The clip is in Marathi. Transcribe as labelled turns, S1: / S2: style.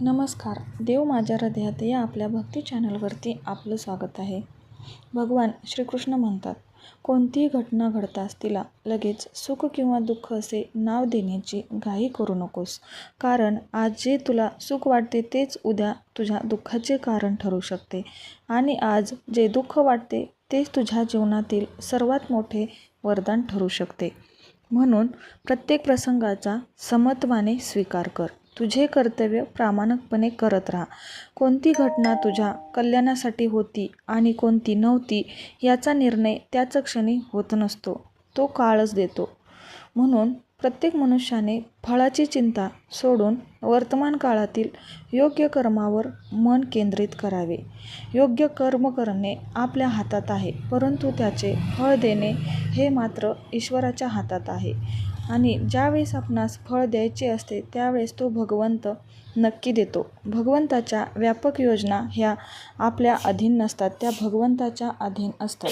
S1: नमस्कार. देव माझ्या हृदयात या आपल्या भक्ती चॅनलवरती आपलं स्वागत आहे. भगवान श्रीकृष्ण म्हणतात, कोणतीही घटना घडताच तिला लगेच सुख किंवा दुःख असे नाव देण्याची घाई करू नकोस. कारण आज जे तुला सुख वाटते तेच उद्या तुझ्या दुःखाचे कारण ठरू शकते आणि आज जे दुःख वाटते तेच तुझ्या जीवनातील सर्वात मोठे वरदान ठरू शकते. म्हणून प्रत्येक प्रसंगाचा समत्वाने स्वीकार कर. तुझे कर्तव्य प्रामाणिकपणे करत राहा. कोणती घटना तुझ्या कल्याणासाठी होती आणि कोणती नव्हती याचा निर्णय त्याच क्षणी होत नसतो, तो काळच देतो. म्हणून प्रत्येक मनुष्याने फळाची चिंता सोडून वर्तमान काळातील योग्य कर्मावर मन केंद्रित करावे. योग्य कर्म करणे आपल्या हातात आहे, परंतु त्याचे फळ देणे हे मात्र ईश्वराच्या हातात आहे. आणि ज्यावेळेस आपणास फळ द्यायचे असते त्यावेळेस तो भगवंत नक्की देतो. भगवंताच्या व्यापक योजना ह्या आपल्या अधीन नसतात, त्या भगवंताच्या अधीन असतात.